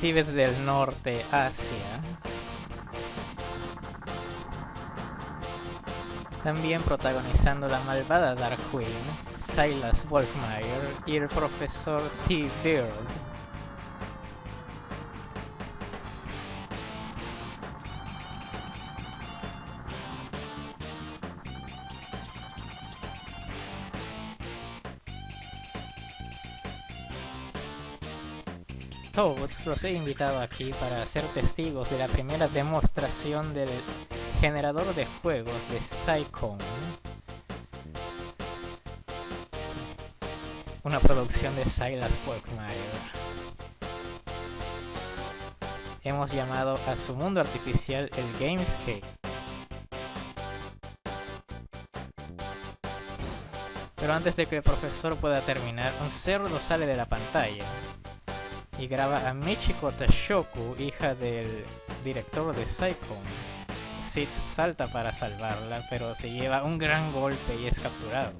detectives del norte Asia. También protagonizando la malvada Dark Queen, Silas Volkmeier y el profesor T. Beard. Toads los he invitado aquí para ser testigos de la primera demostración del generador de juegos de Psycom, una producción de Silas Volkmeier. Hemos llamado a su mundo artificial el Gamescape. Pero antes de que el profesor pueda terminar, un cerdo sale de la pantalla y graba a Michiko Tashoku, hija del director de Psycom. Seeds salta para salvarla, pero se lleva un gran golpe y es capturado.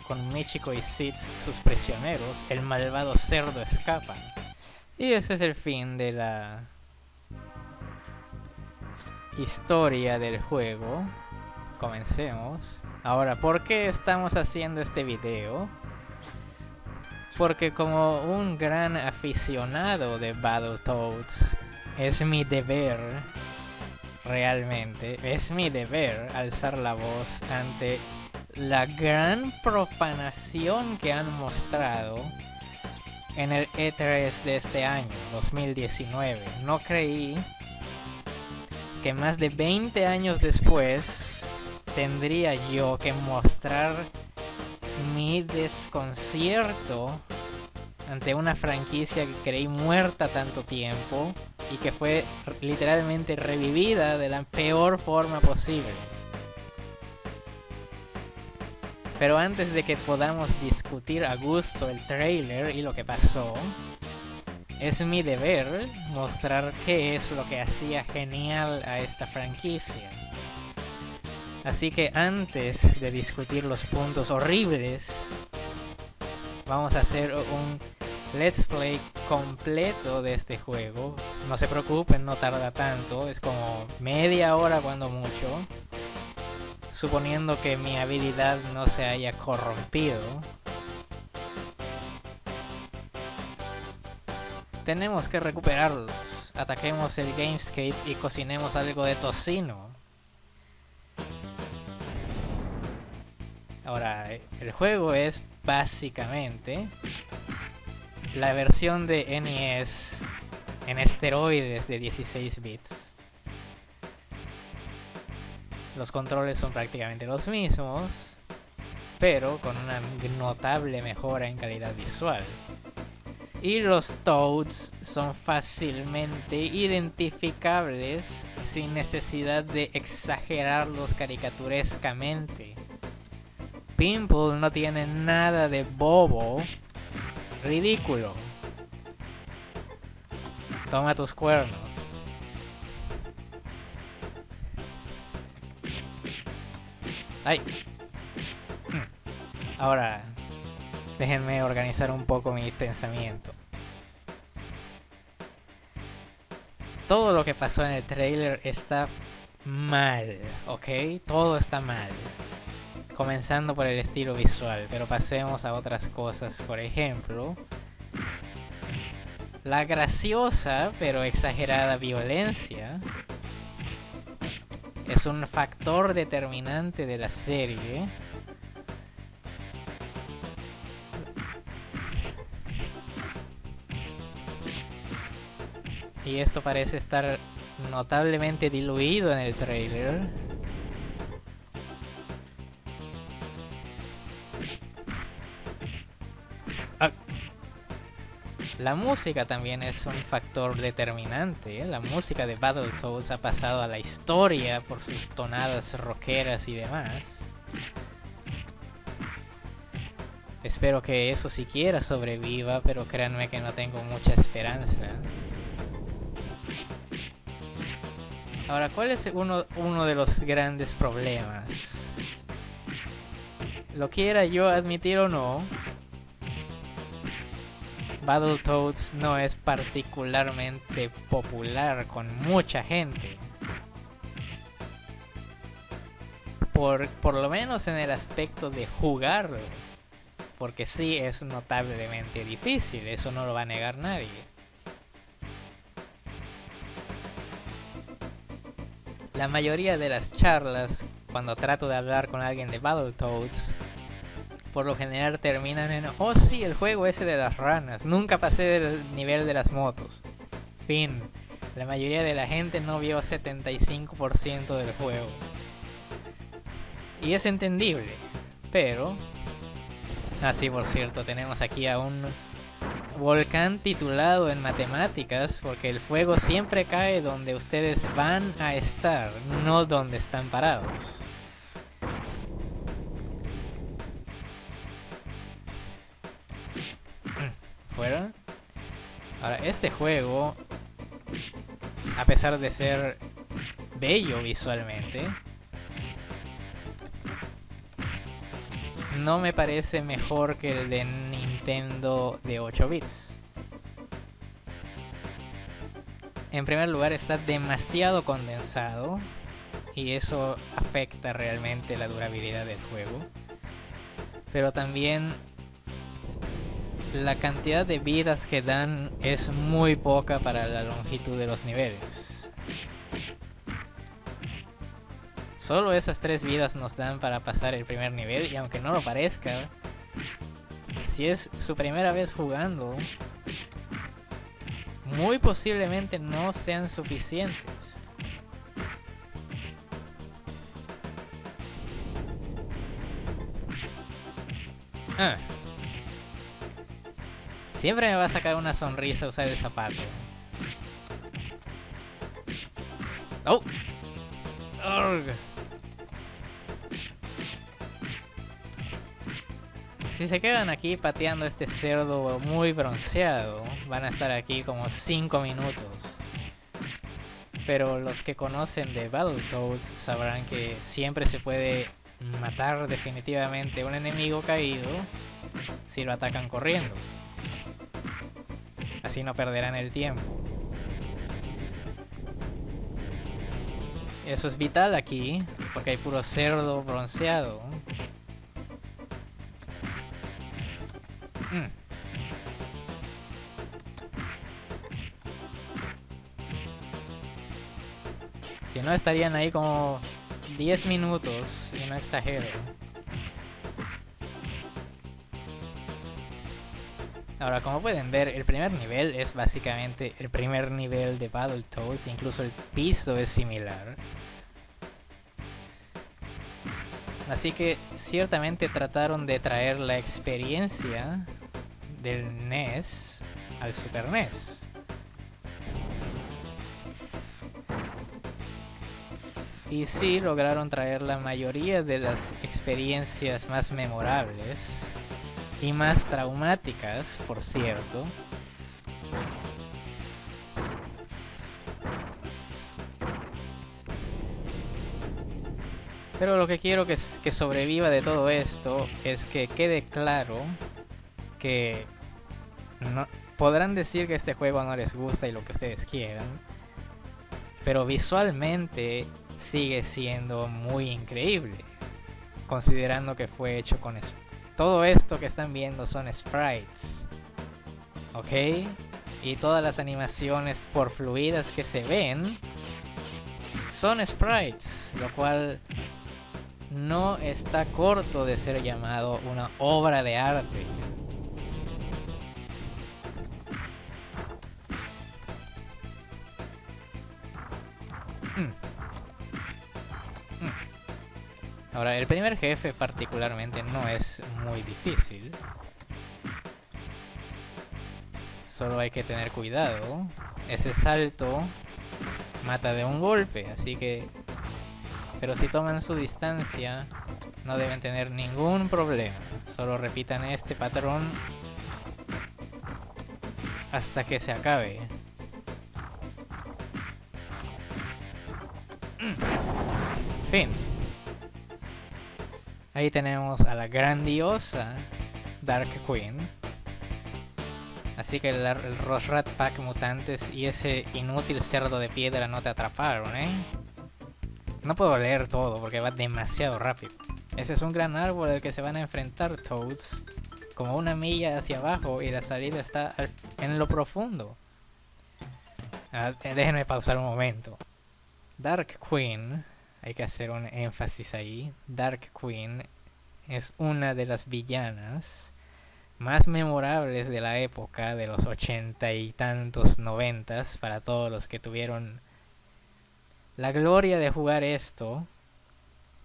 Con Michiko y Seeds sus prisioneros, el malvado cerdo escapa. Y ese es el fin de la historia del juego. Comencemos. Ahora, ¿por qué estamos haciendo este video? Porque como un gran aficionado de Battletoads, es mi deber, realmente, es mi deber alzar la voz ante la gran profanación que han mostrado en el E3 de este año, 2019. No creí que más de 20 años después tendría yo que mostrar mi desconcierto ante una franquicia que creí muerta tanto tiempo y que fue literalmente revivida de la peor forma posible. Pero antes de que podamos discutir a gusto el trailer y lo que pasó, es mi deber mostrar qué es lo que hacía genial a esta franquicia. Así que antes de discutir los puntos horribles, vamos a hacer un let's play completo de este juego. No se preocupen, no tarda tanto, es como media hora cuando mucho, suponiendo que mi habilidad no se haya corrompido. Tenemos que recuperarlos. Ataquemos el Gamescape y cocinemos algo de tocino. Ahora, el juego es básicamente la versión de NES en esteroides de 16 bits. Los controles son prácticamente los mismos, pero con una notable mejora en calidad visual. Y los Toads son fácilmente identificables sin necesidad de exagerarlos caricaturescamente. Pimple no tiene nada de bobo, ridículo. Toma tus cuernos. ¡Ay! Ahora, déjenme organizar un poco mi pensamiento. Todo lo que pasó en el trailer está mal, ¿ok? Todo está mal. Comenzando por el estilo visual, pero pasemos a otras cosas. Por ejemplo, la graciosa pero exagerada violencia es un factor determinante de la serie. Y esto parece estar notablemente diluido en el trailer. La música también es un factor determinante. La música de Battletoads ha pasado a la historia por sus tonadas rockeras y demás. Espero que eso siquiera sobreviva, pero créanme que no tengo mucha esperanza. Ahora, ¿cuál es uno de los grandes problemas? Lo quiera yo admitir o no, Battletoads no es particularmente popular con mucha gente. Por lo menos en el aspecto de jugarlo. Porque sí es notablemente difícil, eso no lo va a negar nadie. La mayoría de las charlas, cuando trato de hablar con alguien de Battletoads, por lo general terminan en: oh sí, el juego ese de las ranas, nunca pasé del nivel de las motos. Fin. La mayoría de la gente no vio 75% del juego. Y es entendible, pero... sí, por cierto, tenemos aquí a un volcán titulado en matemáticas, porque el fuego siempre cae donde ustedes van a estar, no donde están parados. ¿Fuera? Ahora, este juego, a pesar de ser bello visualmente, no me parece mejor que el de Nintendo de 8 bits. En primer lugar, está demasiado condensado y eso afecta realmente la durabilidad del juego. Pero también la cantidad de vidas que dan es muy poca para la longitud de los niveles. Solo esas 3 vidas nos dan para pasar el primer nivel, y aunque no lo parezca, si es su primera vez jugando, muy posiblemente no sean suficientes. Siempre me va a sacar una sonrisa usar el zapato. ¡Oh! ¡Urgh! Si se quedan aquí pateando este cerdo muy bronceado, van a estar aquí como 5 minutos. Pero los que conocen de Battletoads sabrán que siempre se puede matar definitivamente un enemigo caído si lo atacan corriendo. Así no perderán el tiempo. Eso es vital aquí, porque hay puro cerdo bronceado. Si no, estarían ahí como 10 minutos, y no exagero. Ahora, como pueden ver, el primer nivel es básicamente el primer nivel de Battletoads, incluso el piso es similar. Así que ciertamente trataron de traer la experiencia del NES al Super NES. Y sí lograron traer la mayoría de las experiencias más memorables y más traumáticas, por cierto. Pero lo que quiero que sobreviva de todo esto es que quede claro que no, podrán decir que este juego no les gusta y lo que ustedes quieran, pero visualmente sigue siendo muy increíble, considerando que fue hecho con todo esto que están viendo son sprites, ¿ok? Y todas las animaciones, por fluidas que se ven, son sprites, lo cual no está corto de ser llamado una obra de arte. Ahora, el primer jefe particularmente no es muy difícil. Solo hay que tener cuidado. Ese salto mata de un golpe, así que... Pero si toman su distancia, no deben tener ningún problema. Solo repitan este patrón hasta que se acabe. Fin. Ahí tenemos a la grandiosa Dark Queen. Así que los Rat Pack mutantes y ese inútil cerdo de piedra no te atraparon, ¿eh? No puedo leer todo porque va demasiado rápido. Ese es un gran árbol al que se van a enfrentar Toads, como una milla hacia abajo, y la salida está en lo profundo. Déjenme pausar un momento. Dark Queen, hay que hacer un énfasis ahí. Dark Queen es una de las villanas más memorables de la época, de los 80 y tantos 90s, para todos los que tuvieron la gloria de jugar esto.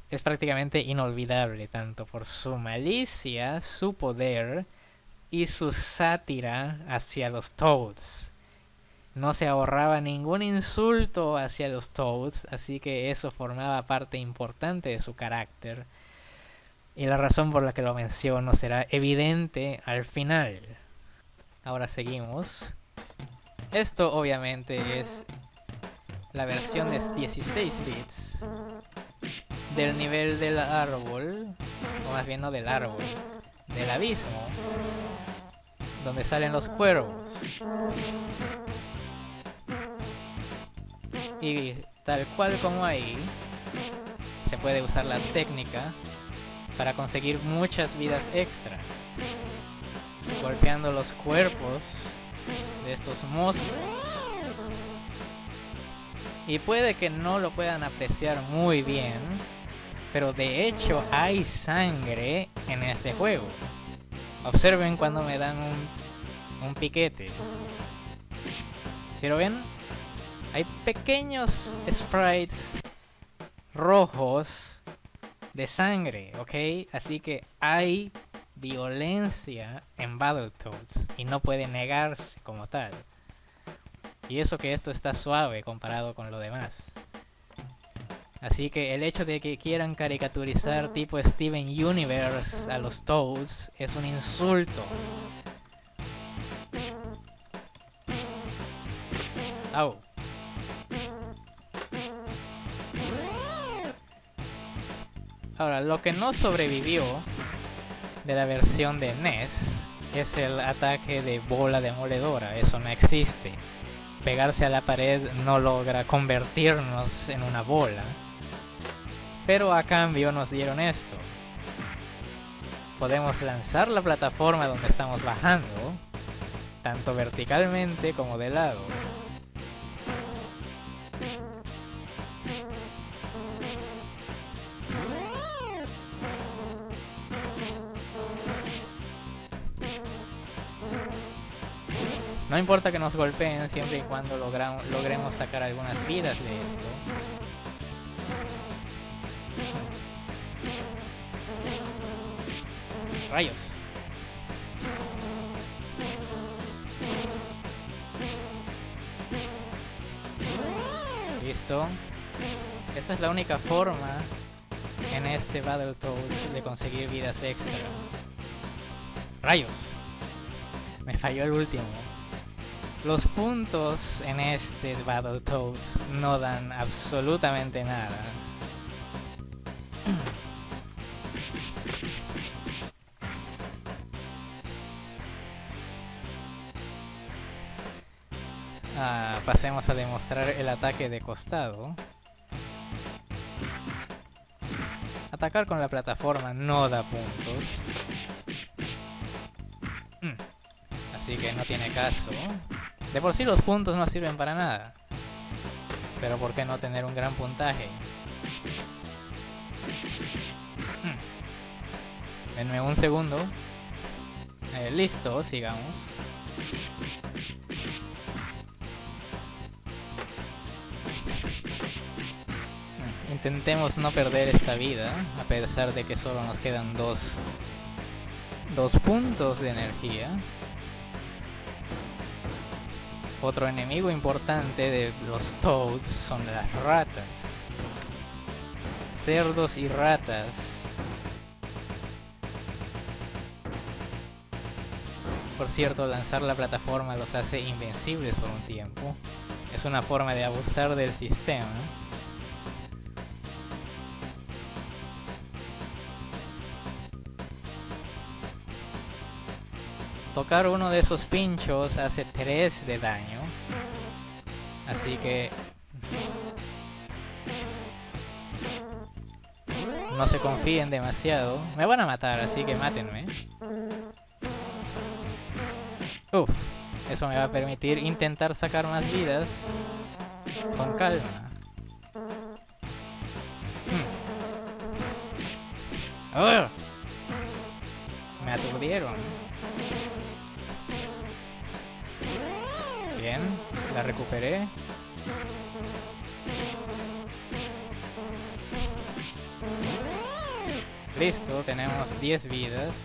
Es prácticamente inolvidable, tanto por su malicia, su poder y su sátira hacia los Toads. No se ahorraba ningún insulto hacia los Toads, así que eso formaba parte importante de su carácter. Y la razón por la que lo menciono será evidente al final. Ahora seguimos. Esto obviamente es la versión de 16 bits del nivel del árbol, o más bien no del árbol, del abismo, donde salen los cuervos. Y tal cual como ahí, se puede usar la técnica para conseguir muchas vidas extra, golpeando los cuerpos de estos monstruos. Y puede que no lo puedan apreciar muy bien, pero de hecho hay sangre en este juego. Observen cuando me dan un piquete. ¿Sí lo ven? Hay pequeños sprites rojos de sangre, ¿ok? Así que hay violencia en Battletoads y no puede negarse como tal. Y eso que esto está suave comparado con lo demás. Así que el hecho de que quieran caricaturizar tipo Steven Universe a los Toads es un insulto. Au. Ahora, lo que no sobrevivió de la versión de NES es el ataque de bola demoledora. Eso no existe. Pegarse a la pared no logra convertirnos en una bola. Pero a cambio nos dieron esto. Podemos lanzar la plataforma donde estamos bajando, tanto verticalmente como de lado. No importa que nos golpeen siempre y cuando logremos sacar algunas vidas de esto. Rayos. Listo. Esta es la única forma en este Battletoads de conseguir vidas extra. Rayos. Me falló el último. Los puntos en este Battletoads no dan absolutamente nada. Pasemos a demostrar el ataque de costado. Atacar con la plataforma no da puntos. Así que no tiene caso. De por sí los puntos no sirven para nada. Pero ¿por qué no tener un gran puntaje? Denme un segundo. Listo, sigamos. Intentemos no perder esta vida, a pesar de que solo nos quedan dos puntos de energía. Otro enemigo importante de los Toads son las ratas. Cerdos y ratas. Por cierto, lanzar la plataforma los hace invencibles por un tiempo. Es una forma de abusar del sistema. Tocar uno de esos pinchos hace 3 de daño. Así que no se confíen demasiado. Me van a matar, así que mátenme. Eso me va a permitir intentar sacar más vidas con calma. Me aturdieron. Bien, la recuperé. Listo, tenemos 10 vidas.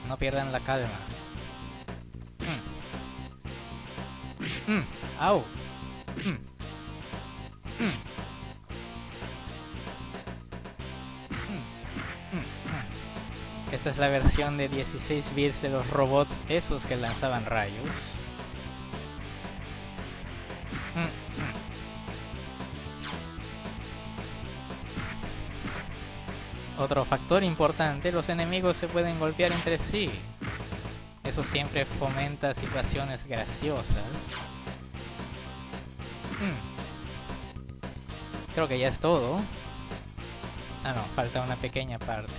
No pierdan la calma. Au. Esta es la versión de 16 bits de los robots esos que lanzaban rayos. Otro factor importante, los enemigos se pueden golpear entre sí. Eso siempre fomenta situaciones graciosas. Creo que ya es todo. Ah no, falta una pequeña parte.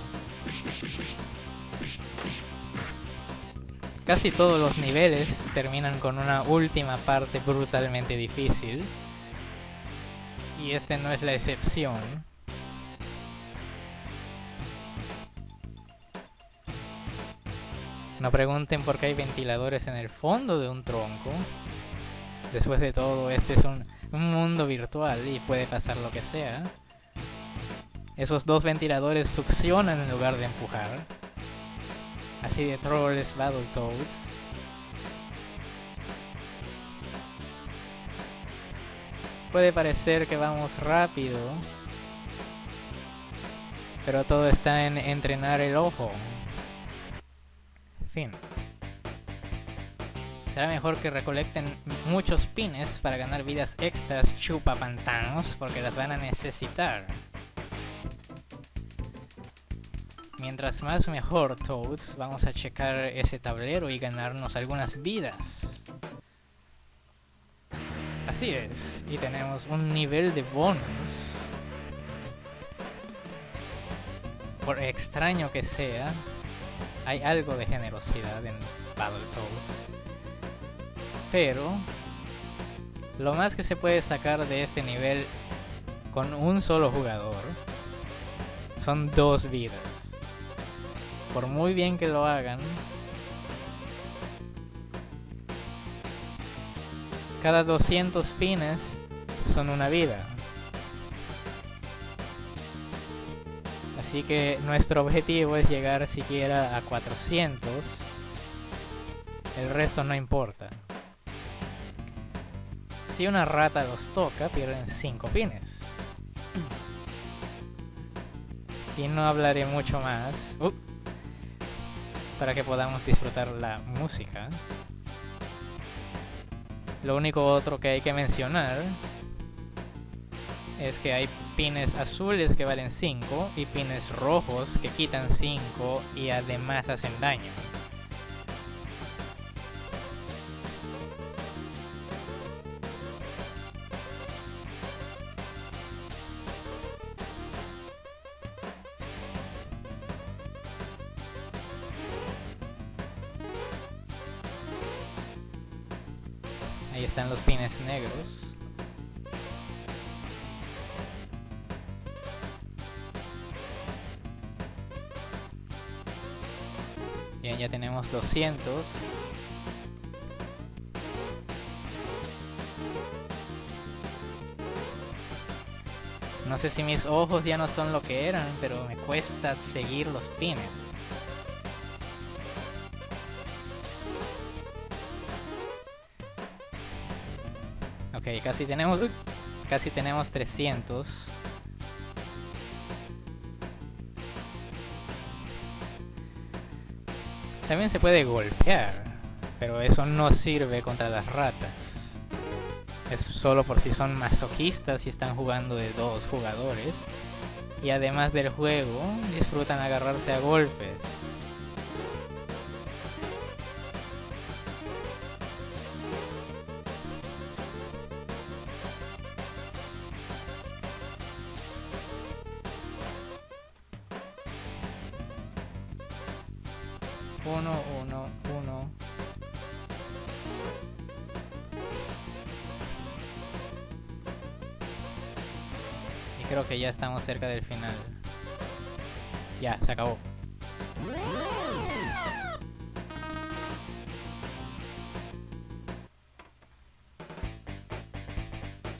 Casi todos los niveles terminan con una última parte brutalmente difícil. Y este no es la excepción. No pregunten por qué hay ventiladores en el fondo de un tronco. Después de todo, este es un mundo virtual y puede pasar lo que sea. Esos dos ventiladores succionan en lugar de empujar. Así de troll es Battletoads. Puede parecer que vamos rápido, pero todo está en entrenar el ojo. Fin. Será mejor que recolecten muchos pines para ganar vidas extras chupapantanos, porque las van a necesitar. Mientras más mejor, Toads. Vamos a checar ese tablero y ganarnos algunas vidas. Así es. Y tenemos un nivel de bonus. Por extraño que sea, hay algo de generosidad en Battletoads. Pero lo más que se puede sacar de este nivel con un solo jugador son 2 vidas. Por muy bien que lo hagan, cada 200 pines son una vida. Así que nuestro objetivo es llegar siquiera a 400. El resto no importa. Si una rata los toca, pierden 5 pines. Y no hablaré mucho más para que podamos disfrutar la música. Lo único otro que hay que mencionar es que hay pines azules que valen 5 y pines rojos que quitan 5 y además hacen daño. Ahí están los pines negros. Bien, ya tenemos 200. No sé si mis ojos ya no son lo que eran, pero me cuesta seguir los pines. Ok, casi tenemos 300. También se puede golpear, pero eso no sirve contra las ratas. Es solo por si son masoquistas y están jugando de 2 jugadores. Y además del juego, disfrutan agarrarse a golpes. Uno, uno, uno. Y creo que ya estamos cerca del final. Ya, se acabó.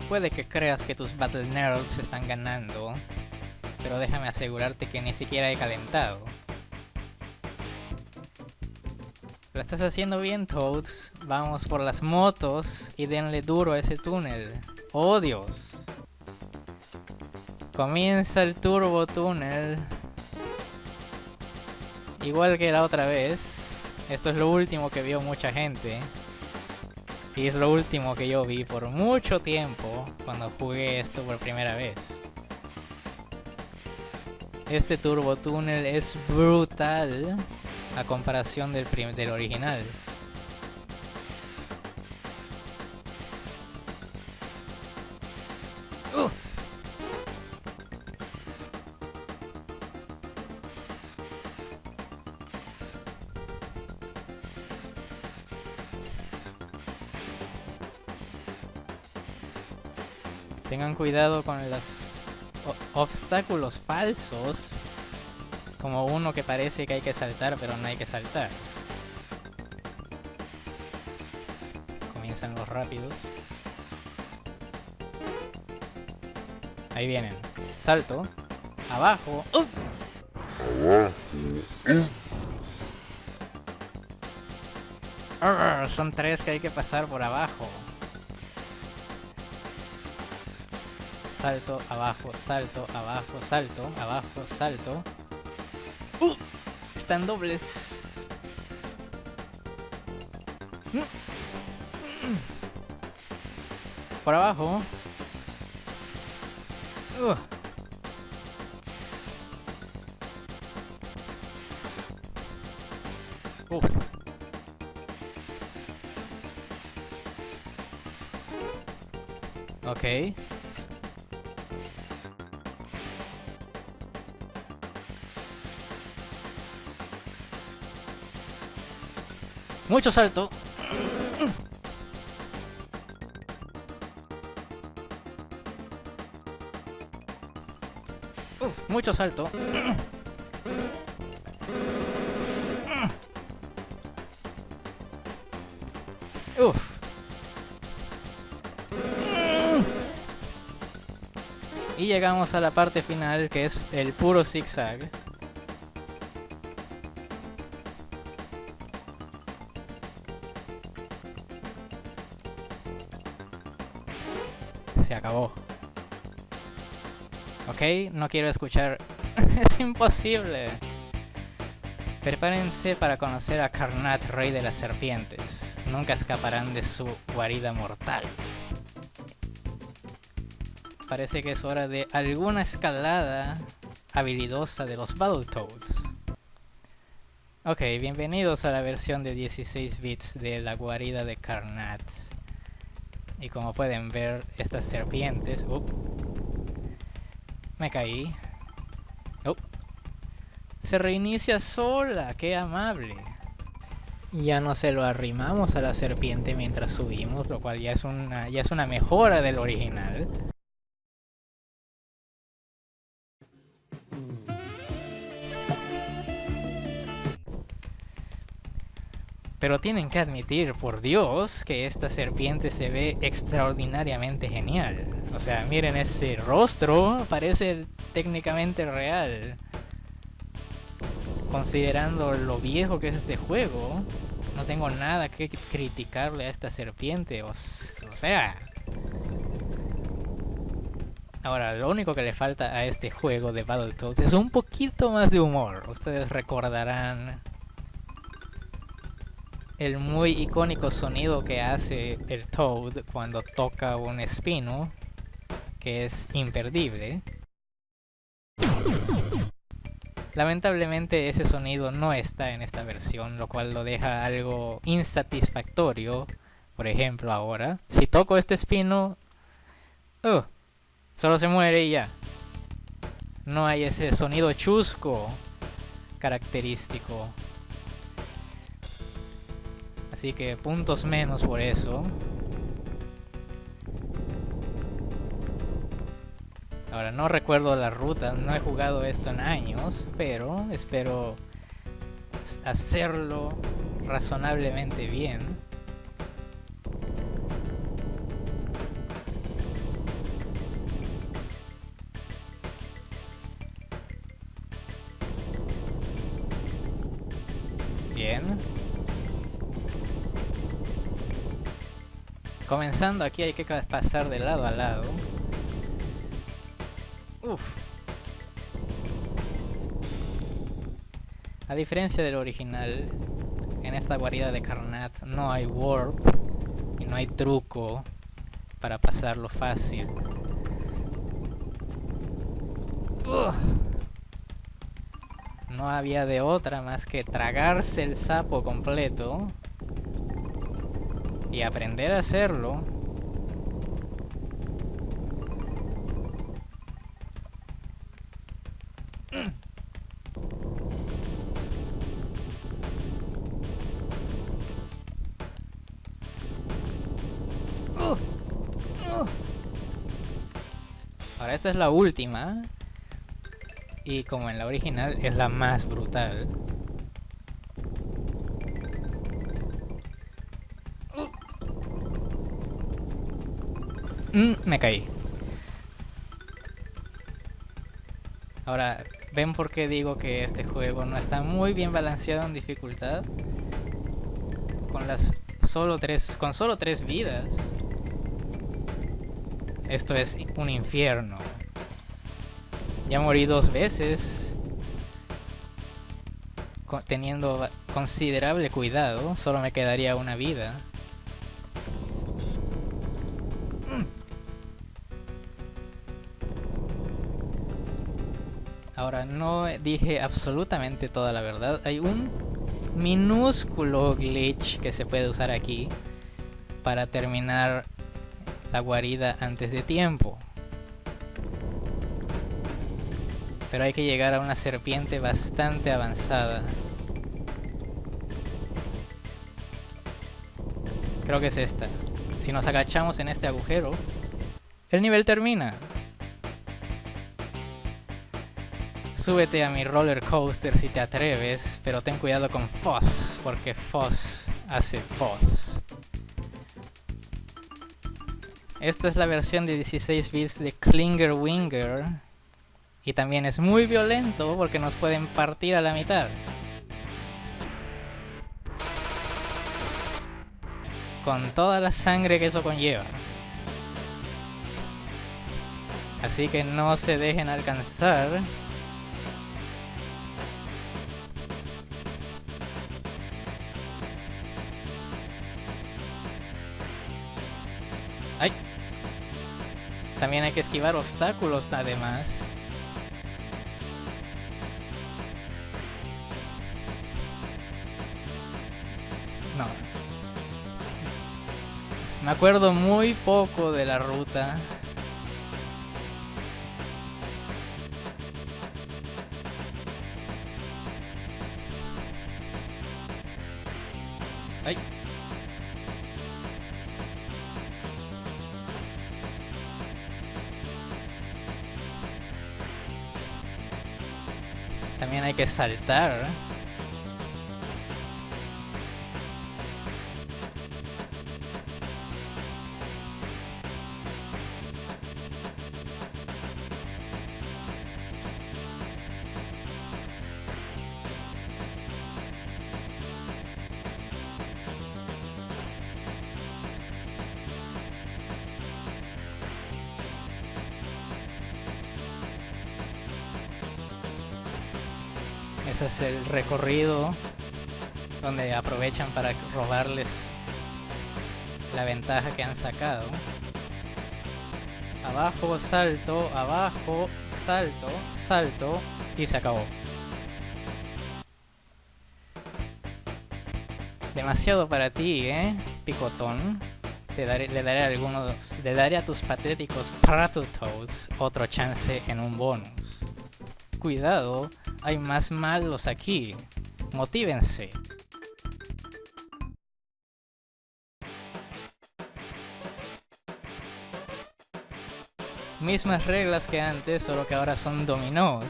Puede que creas que tus Battle Nerds están ganando, pero déjame asegurarte que ni siquiera he calentado. Lo estás haciendo bien, Toads. Vamos por las motos y denle duro a ese túnel. ¡Oh, Dios! Comienza el turbo túnel. Igual que la otra vez. Esto es lo último que vio mucha gente. Y es lo último que yo vi por mucho tiempo cuando jugué esto por primera vez. Este turbo túnel es brutal a comparación del original. Tengan cuidado con los obstáculos falsos, como uno que parece que hay que saltar pero no hay que saltar. Comienzan los rápidos. Ahí vienen. Salto. Abajo. Son 3 que hay que pasar por abajo. Salto, abajo, salto, abajo, salto, abajo, salto. Están dobles. Por abajo. Ok. Mucho salto. Mucho salto. Y llegamos a la parte final, que es el puro zigzag. Se acabó. Ok, no quiero escuchar. Es imposible. Prepárense para conocer a Karnat, rey de las serpientes. Nunca escaparán de su guarida mortal. Parece que es hora de alguna escalada habilidosa de los Battletoads. Ok, bienvenidos a la versión de 16 bits de la guarida de Karnat. Y como pueden ver, estas serpientes... me caí. Se reinicia sola, qué amable. Ya no se lo arrimamos a la serpiente mientras subimos, lo cual ya es una mejora del original. Pero tienen que admitir, por Dios, que esta serpiente se ve extraordinariamente genial. O sea, miren ese rostro, parece técnicamente real. Considerando lo viejo que es este juego, no tengo nada que criticarle a esta serpiente. O sea... Ahora, lo único que le falta a este juego de Battletoads es un poquito más de humor. Ustedes recordarán el muy icónico sonido que hace el Toad cuando toca un espino, que es imperdible. Lamentablemente ese sonido no está en esta versión, lo cual lo deja algo insatisfactorio. Por ejemplo, ahora, si toco este espino, solo se muere y ya. No hay ese sonido chusco característico. Así que puntos menos por eso. Ahora no recuerdo la ruta, no he jugado esto en años, pero espero hacerlo razonablemente bien. Bien. Comenzando aquí hay que pasar de lado a lado. Uf. A diferencia del original, en esta guarida de Karnat no hay warp y no hay truco para pasarlo fácil. No había de otra más que tragarse el sapo completo y aprender a hacerlo. Ahora esta es la última. Y como en la original es la más brutal. Me caí. Ahora, ¿ven por qué digo que este juego no está muy bien balanceado en dificultad? Con solo tres vidas. Esto es un infierno. Ya morí 2 veces. Teniendo considerable cuidado, solo me quedaría una vida. Ahora, no dije absolutamente toda la verdad. Hay un minúsculo glitch que se puede usar aquí para terminar la guarida antes de tiempo. Pero hay que llegar a una serpiente bastante avanzada. Creo que es esta. Si nos agachamos en este agujero, el nivel termina. Súbete a mi roller coaster si te atreves, pero ten cuidado con Foss, porque Foss hace Foss. Esta es la versión de 16 bits de Klinger Winger. Y también es muy violento porque nos pueden partir a la mitad. Con toda la sangre que eso conlleva. Así que no se dejen alcanzar. ¡Ay! También hay que esquivar obstáculos además. No. Me acuerdo muy poco de la ruta. ¡Ay! También hay que saltar. Ese es el recorrido donde aprovechan para robarles la ventaja que han sacado. Abajo, salto, abajo, salto, salto y se acabó. Demasiado para ti, Picotón. Le daré a tus patéticos Pratotoads otro chance en un bonus. Cuidado, hay más malos aquí. Motívense. Mismas reglas que antes, solo que ahora son dominós.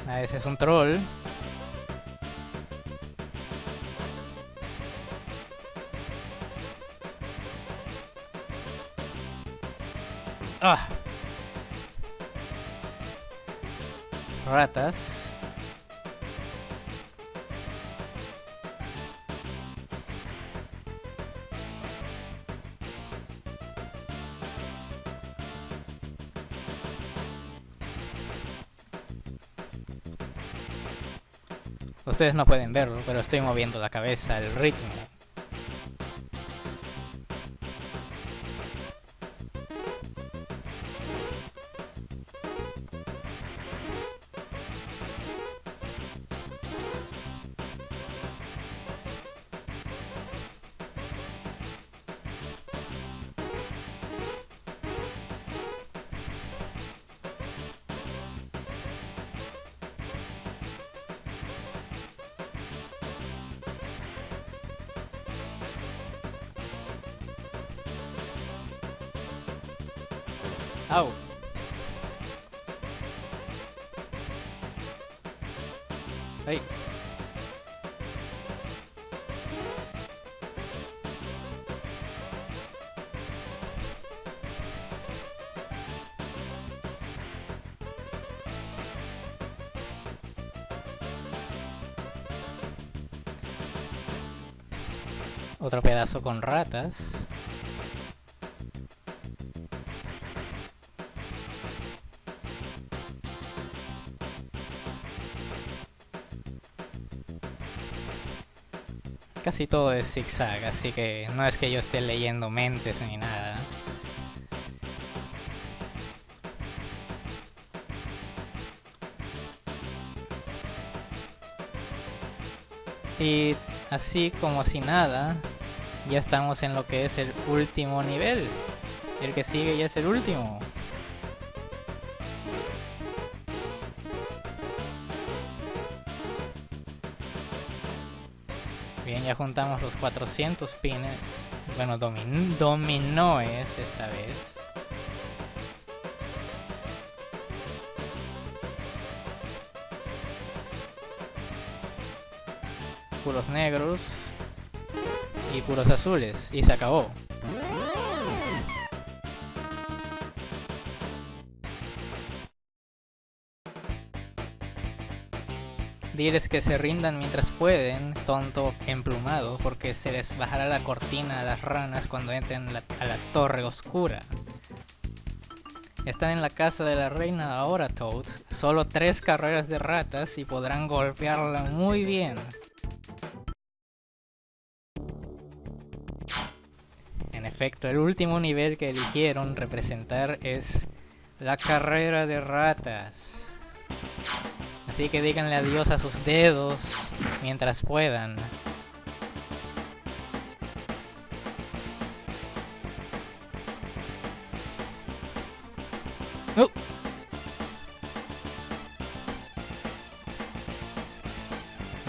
Ah, ese es un troll. ¡Ah! Ratas. Ustedes no pueden verlo, pero estoy moviendo la cabeza al ritmo. ¡Au! ¡Ay! Otro pedazo con ratas. Casi todo es zigzag, así que no es que yo esté leyendo mentes ni nada. Y así como si nada, ya estamos en lo que es el último nivel. El que sigue ya es el último. Bien, ya juntamos los 400 pines. Bueno, dominóes esta vez. Puros negros y puros azules. Y se acabó. Diles que se rindan mientras pueden, tonto emplumado, porque se les bajará la cortina a las ranas cuando entren a la torre oscura. Están en la casa de la reina ahora, Toads. Solo 3 carreras de ratas y podrán golpearla muy bien. En efecto, el último nivel que eligieron representar es la carrera de ratas. Así que díganle adiós a sus dedos mientras puedan.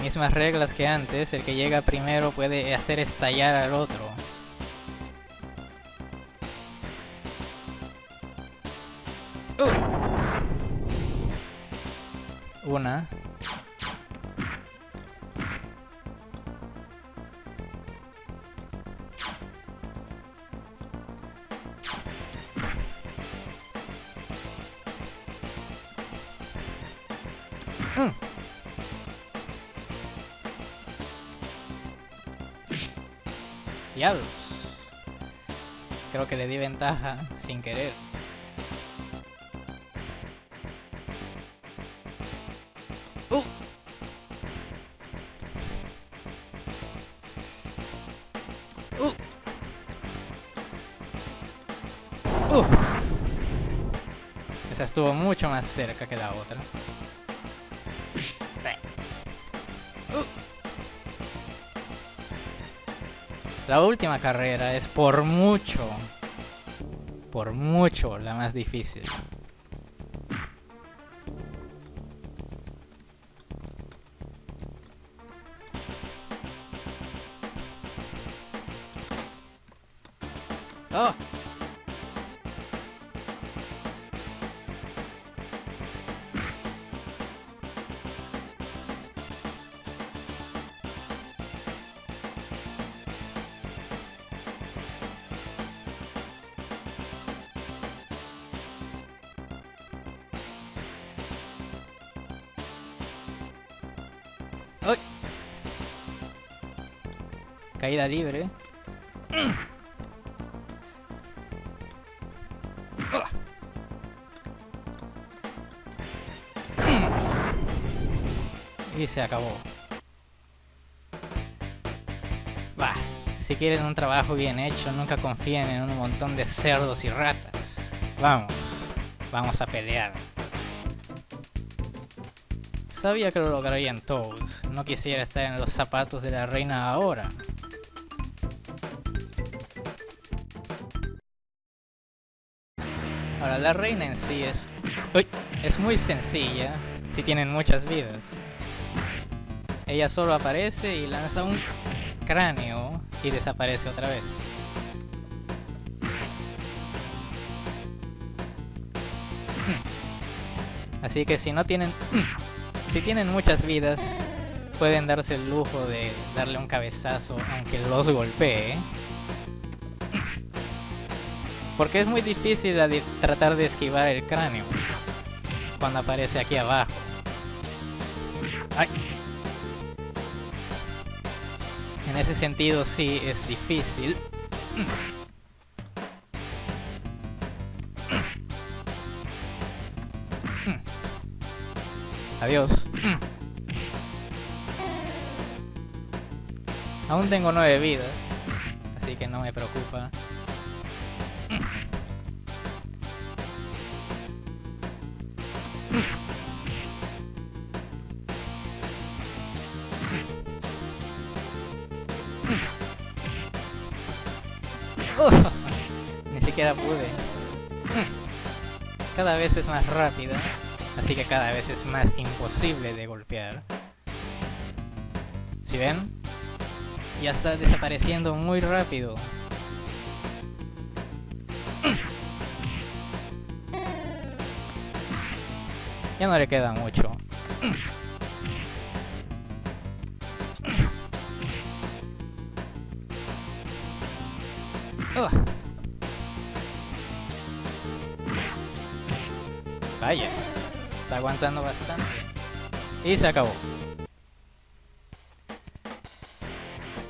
Mismas reglas que antes, el que llega primero puede hacer estallar al otro. Una. Diablos. Creo que le di ventaja sin querer. Uf. Esa estuvo mucho más cerca que la otra. La última carrera es por mucho la más difícil. ¡Oh! ¡Ay! Caída libre. Y se acabó. Bah, si quieren un trabajo bien hecho, nunca confíen en un montón de cerdos y ratas. Vamos a pelear. Sabía que lo lograrían todos. No quisiera estar en los zapatos de la reina ahora. Ahora, la reina en sí es muy sencilla si tienen muchas vidas. Ella solo aparece y lanza un cráneo y desaparece otra vez. Así que si tienen muchas vidas, pueden darse el lujo de darle un cabezazo aunque los golpee. Porque es muy difícil tratar de esquivar el cráneo cuando aparece aquí abajo. ¡Ay! En ese sentido sí es difícil. Adiós. Aún tengo 9 vidas, así que no me preocupa. Ni siquiera pude. Cada vez es más rápida, así que cada vez es más imposible de golpear. ¿Sí ven? Ya está desapareciendo muy rápido. Ya no le queda mucho. Vaya, está aguantando bastante. Y se acabó.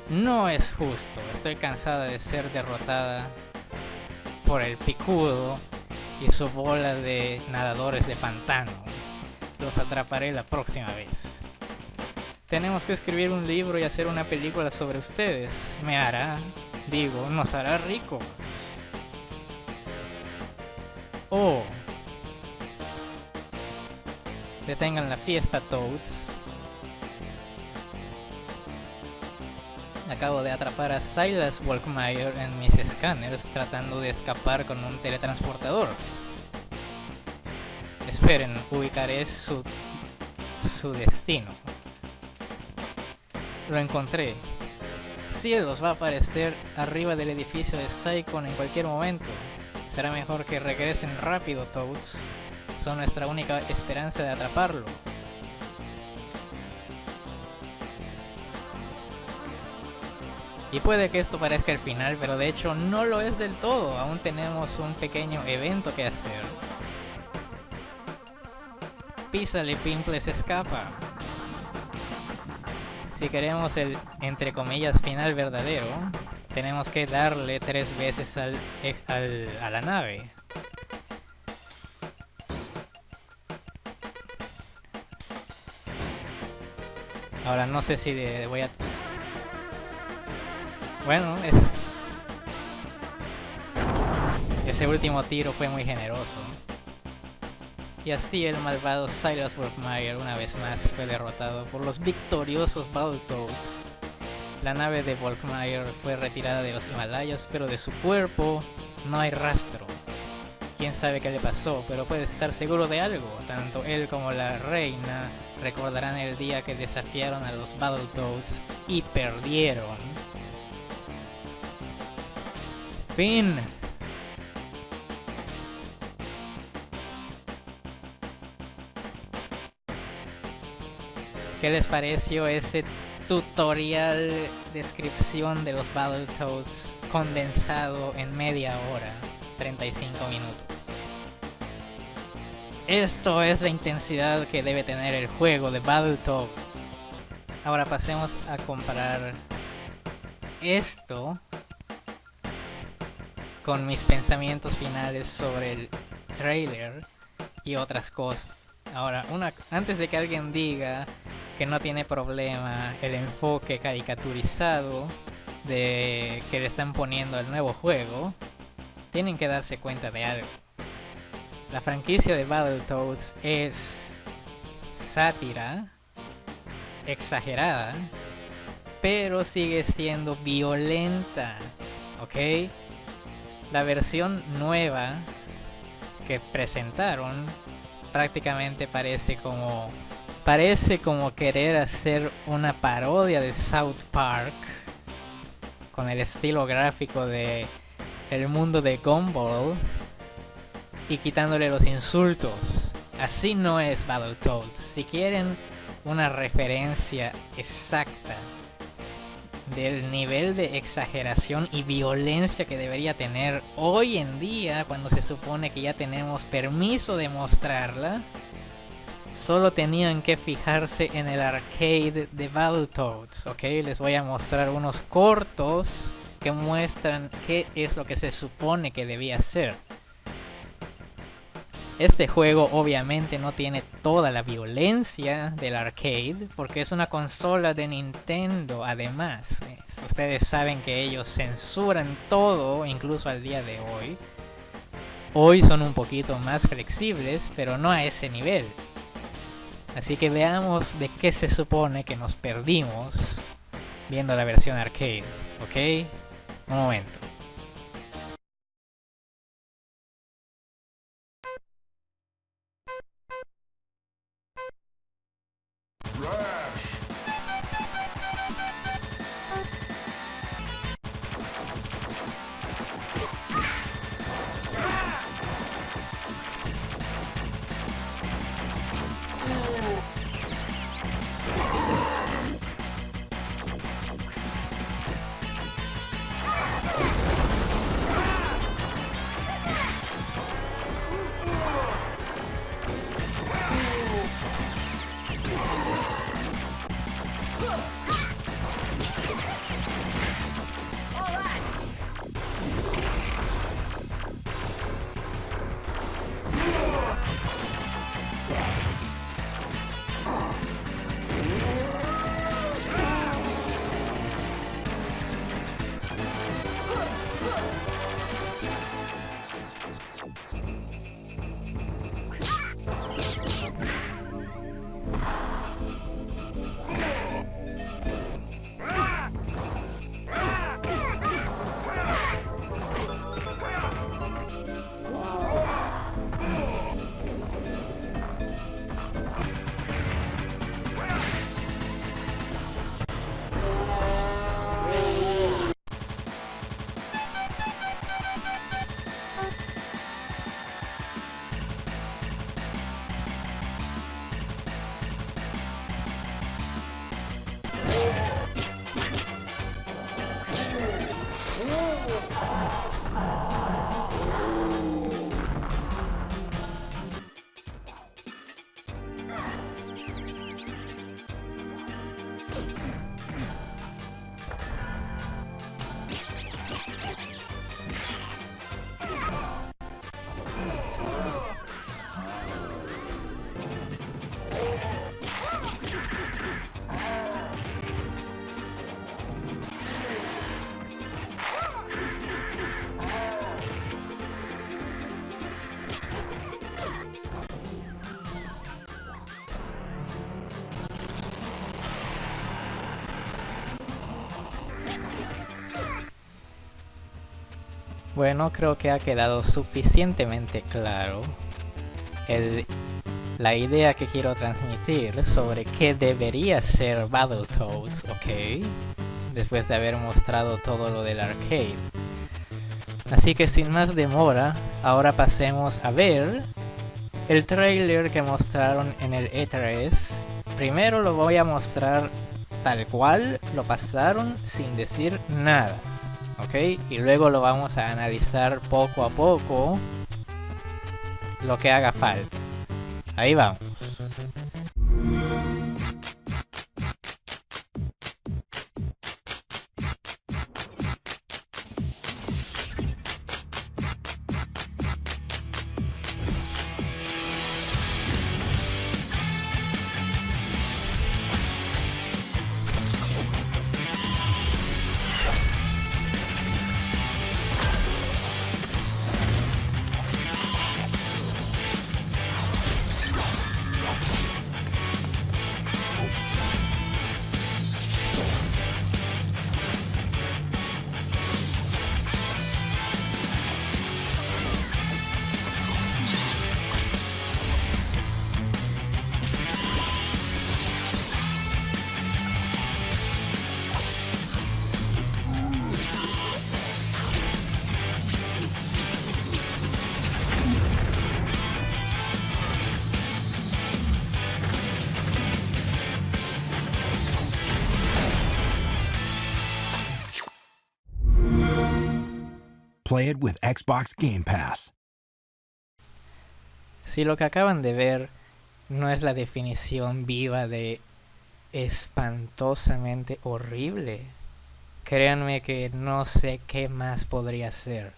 No es justo, estoy cansada de ser derrotada por el picudo y su bola de nadadores de pantano. Los atraparé la próxima vez. Tenemos que escribir un libro y hacer una película sobre ustedes. Nos hará ricos. Oh. Detengan la fiesta, Toads. Acabo de atrapar a Silas Walkmeyer en mis escáneres tratando de escapar con un teletransportador. Esperen, ubicaré su destino. Lo encontré. Cielos, va a aparecer arriba del edificio de Psychon en cualquier momento. Será mejor que regresen rápido, Toads. Son nuestra única esperanza de atraparlo. Y puede que esto parezca el final, pero de hecho no lo es del todo. Aún tenemos un pequeño evento que hacer. Písale, Pimples escapa. Si queremos el, entre comillas, final verdadero, tenemos que darle 3 veces a la nave. Ahora no sé si voy a... Ese último tiro fue muy generoso. Y así el malvado Silas Brockmire una vez más fue derrotado por los victoriosos Battletoads. La nave de Brockmire fue retirada de los Himalayas, pero de su cuerpo no hay rastro. Quién sabe qué le pasó, pero puedes estar seguro de algo. Tanto él como la reina recordarán el día que desafiaron a los Battletoads y perdieron. Fin. ¿Qué les pareció ese tutorial descripción de los Battletoads condensado en media hora, 35 minutos? Esto es la intensidad que debe tener el juego de Battletoads. Ahora pasemos a comparar esto con mis pensamientos finales sobre el trailer y otras cosas. Ahora, antes de que alguien diga que no tiene problema el enfoque caricaturizado que le están poniendo al nuevo juego, tienen que darse cuenta de algo. La franquicia de Battletoads es sátira exagerada, pero sigue siendo violenta, ¿ok? La versión nueva que presentaron prácticamente parece como querer hacer una parodia de South Park con el estilo gráfico de el mundo de Gumball y quitándole los insultos. Así no es Battletoads. Si quieren una referencia exacta del nivel de exageración y violencia que debería tener hoy en día, cuando se supone que ya tenemos permiso de mostrarla, solo tenían que fijarse en el arcade de Battletoads, ¿ok? Les voy a mostrar unos cortos que muestran qué es lo que se supone que debía ser. Este juego obviamente no tiene toda la violencia del arcade, porque es una consola de Nintendo. Además, ustedes saben que ellos censuran todo, incluso al día de hoy. Hoy son un poquito más flexibles, pero no a ese nivel. Así que veamos de qué se supone que nos perdimos viendo la versión arcade, ¿ok? Un momento. Bueno, creo que ha quedado suficientemente claro la idea que quiero transmitir sobre qué debería ser Battletoads, ¿ok? Después de haber mostrado todo lo del arcade. Así que sin más demora, ahora pasemos a ver el trailer que mostraron en el E3. Primero lo voy a mostrar tal cual lo pasaron sin decir nada, ¿ok? Y luego lo vamos a analizar poco a poco lo que haga falta. Ahí vamos. Play it with Xbox Game Pass. Si lo que acaban de ver no es la definición viva de espantosamente horrible, créanme que no sé qué más podría ser.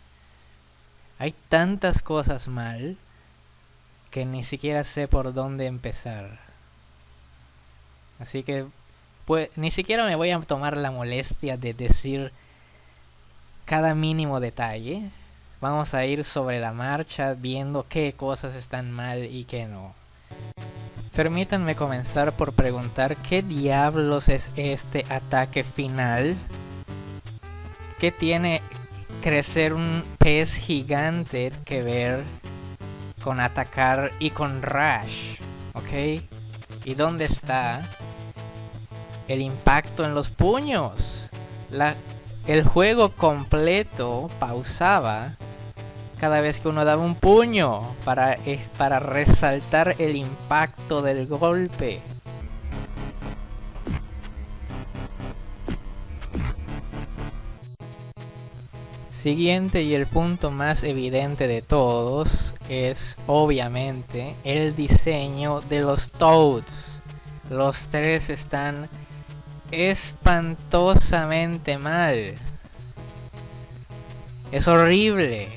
Hay tantas cosas mal que ni siquiera sé por dónde empezar. Así que pues ni siquiera me voy a tomar la molestia de decir cada mínimo detalle. Vamos a ir sobre la marcha viendo qué cosas están mal y qué no. Permítanme comenzar por preguntar qué diablos es este ataque final. ¿Qué tiene crecer un pez gigante que ver con atacar y con Rush? ¿Ok? ¿Y dónde está el impacto en los puños? El juego completo pausaba cada vez que uno daba un puño para resaltar el impacto del golpe. Siguiente y el punto más evidente de todos es obviamente el diseño de los Toads. Los tres están espantosamente mal. Es horrible.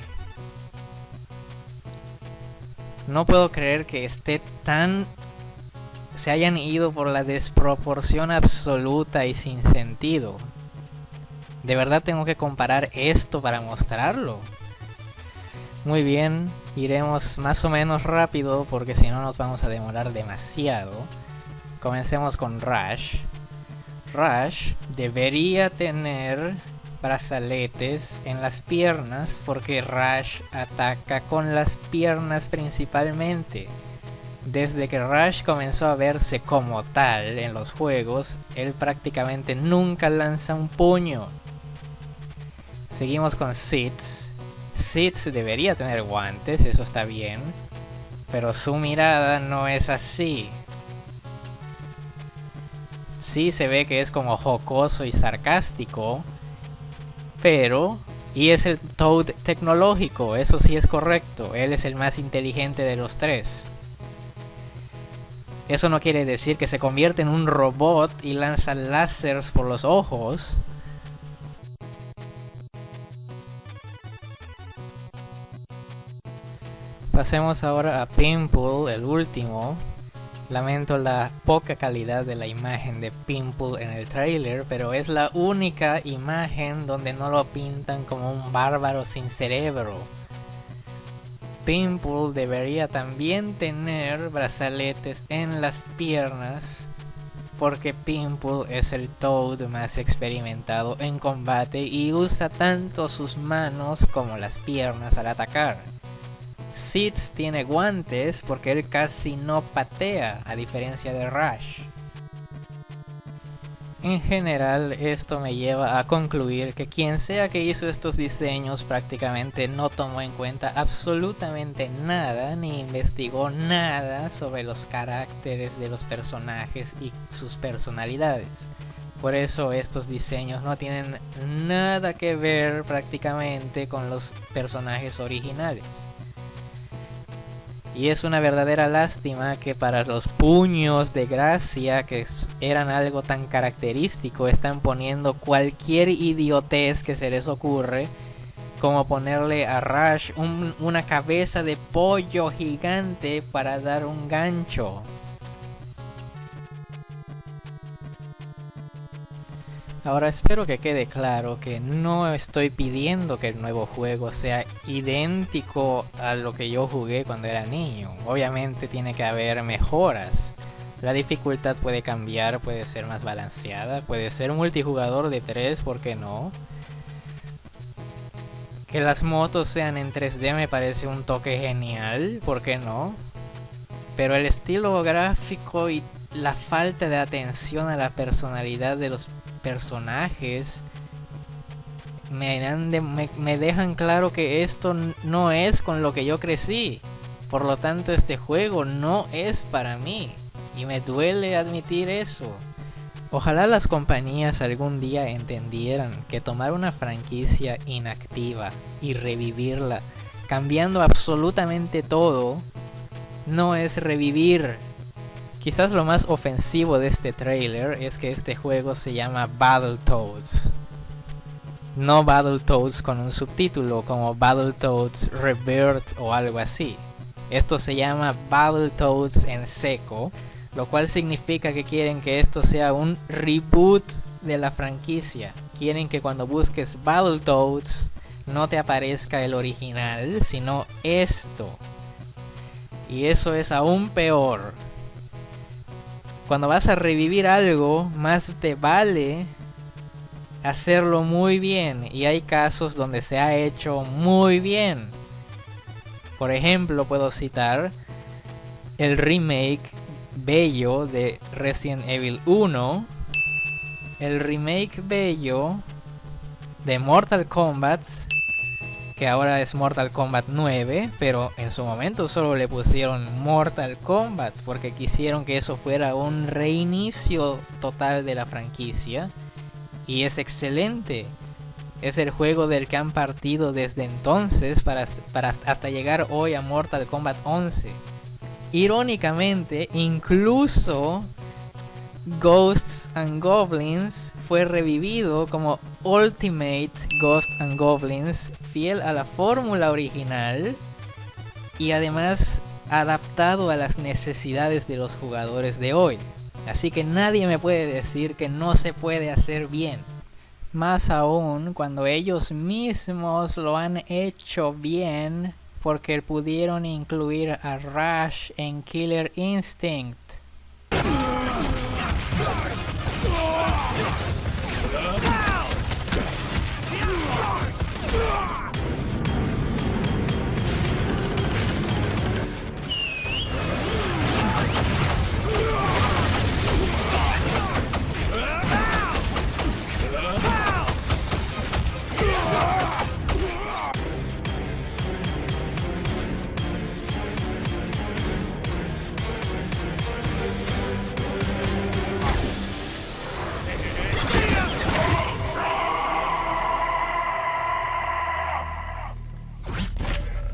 No puedo creer que se hayan ido por la desproporción absoluta y sin sentido. ¿De verdad tengo que comparar esto para mostrarlo? Muy bien, iremos más o menos rápido porque si no nos vamos a demorar demasiado. Comencemos con Rush. Rush debería tener brazaletes en las piernas porque Rush ataca con las piernas principalmente. Desde que Rush comenzó a verse como tal en los juegos, él prácticamente nunca lanza un puño. Seguimos con Sitz. Sitz debería tener guantes, eso está bien, pero su mirada no es así. Sí se ve que es como jocoso y sarcástico, pero... Y es el Toad tecnológico, eso sí es correcto, él es el más inteligente de los tres. Eso no quiere decir que se convierte en un robot y lanza láseres por los ojos. Pasemos ahora a Pimple, el último. Lamento la poca calidad de la imagen de Pimple en el trailer, pero es la única imagen donde no lo pintan como un bárbaro sin cerebro. Pimple debería también tener brazaletes en las piernas porque Pimple es el Toad más experimentado en combate y usa tanto sus manos como las piernas al atacar. Seeds tiene guantes porque él casi no patea, a diferencia de Rush. En general, esto me lleva a concluir que quien sea que hizo estos diseños prácticamente no tomó en cuenta absolutamente nada ni investigó nada sobre los caracteres de los personajes y sus personalidades. Por eso estos diseños no tienen nada que ver prácticamente con los personajes originales. Y es una verdadera lástima que para los puños de gracia, que eran algo tan característico, están poniendo cualquier idiotez que se les ocurre, como ponerle a Rush una cabeza de pollo gigante para dar un gancho. Ahora espero que quede claro que no estoy pidiendo que el nuevo juego sea idéntico a lo que yo jugué cuando era niño. Obviamente tiene que haber mejoras. La dificultad puede cambiar, puede ser más balanceada, puede ser multijugador de 3, ¿por qué no? Que las motos sean en 3D me parece un toque genial, ¿por qué no? Pero el estilo gráfico y la falta de atención a la personalidad de los personajes me dejan claro que esto no es con lo que yo crecí. Por lo tanto, este juego no es para mí. Y me duele admitir eso. Ojalá las compañías algún día entendieran que tomar una franquicia inactiva y revivirla, cambiando absolutamente todo, no es revivir. Quizás lo más ofensivo de este trailer es que este juego se llama Battletoads. No Battletoads con un subtítulo como Battletoads Rebirth o algo así. Esto se llama Battletoads en seco, lo cual significa que quieren que esto sea un reboot de la franquicia. Quieren que cuando busques Battletoads no te aparezca el original, sino esto. Y eso es aún peor. Cuando vas a revivir algo, más te vale hacerlo muy bien. Y hay casos donde se ha hecho muy bien. Por ejemplo, puedo citar el remake bello de Resident Evil 1. El remake bello de Mortal Kombat, que ahora es Mortal Kombat 9, pero en su momento solo le pusieron Mortal Kombat porque quisieron que eso fuera un reinicio total de la franquicia. Y es excelente. Es el juego del que han partido desde entonces para hasta llegar hoy a Mortal Kombat 11. Irónicamente, incluso Ghosts and Goblins fue revivido como Ultimate Ghosts and Goblins, fiel a la fórmula original y además adaptado a las necesidades de los jugadores de hoy. Así que nadie me puede decir que no se puede hacer bien. Más aún cuando ellos mismos lo han hecho bien porque pudieron incluir a Rush en Killer Instinct.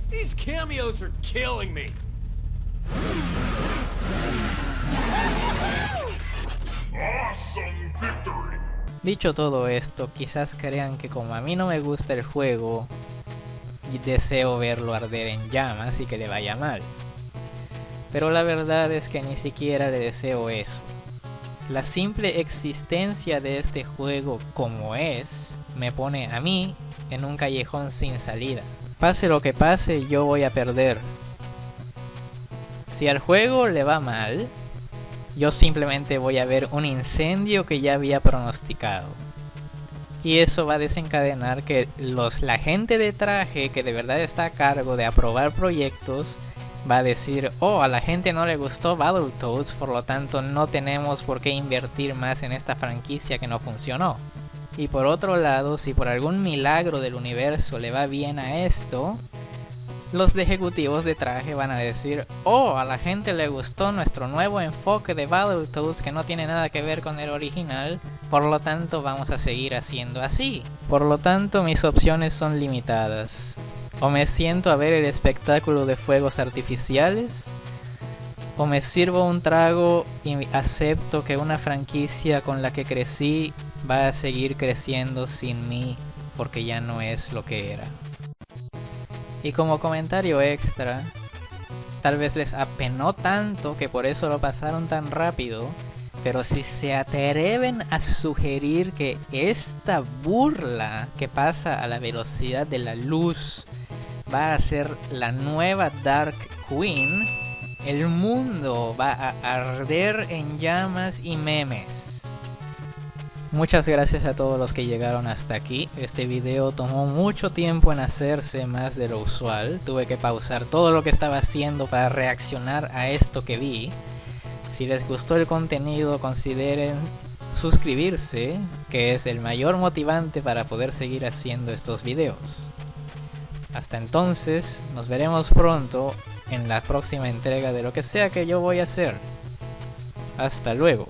These cameos are killing me. Awesome victory! Dicho todo esto, quizás crean que como a mí no me gusta el juego, y deseo verlo arder en llamas y que le vaya mal. Pero la verdad es que ni siquiera le deseo eso. La simple existencia de este juego como es, me pone a mí en un callejón sin salida. Pase lo que pase, yo voy a perder. Si al juego le va mal, Yo simplemente voy a ver un incendio que ya había pronosticado. Y eso va a desencadenar que la gente de traje que de verdad está a cargo de aprobar proyectos va a decir, oh, a la gente no le gustó Battletoads, por lo tanto no tenemos por qué invertir más en esta franquicia que no funcionó. Y por otro lado, si por algún milagro del universo le va bien a esto, los ejecutivos de traje van a decir, oh, a la gente le gustó nuestro nuevo enfoque de Battletoads que no tiene nada que ver con el original, por lo tanto vamos a seguir haciendo así. Por lo tanto, mis opciones son limitadas. O me siento a ver el espectáculo de fuegos artificiales, o me sirvo un trago y acepto que una franquicia con la que crecí va a seguir creciendo sin mí porque ya no es lo que era. Y como comentario extra, tal vez les apenó tanto que por eso lo pasaron tan rápido, pero si se atreven a sugerir que esta burla que pasa a la velocidad de la luz va a ser la nueva Dark Queen, el mundo va a arder en llamas y memes. Muchas gracias a todos los que llegaron hasta aquí. Este video tomó mucho tiempo en hacerse, más de lo usual. Tuve que pausar todo lo que estaba haciendo para reaccionar a esto que vi. Si les gustó el contenido, consideren suscribirse, que es el mayor motivante para poder seguir haciendo estos videos. Hasta entonces, nos veremos pronto en la próxima entrega de lo que sea que yo voy a hacer. Hasta luego.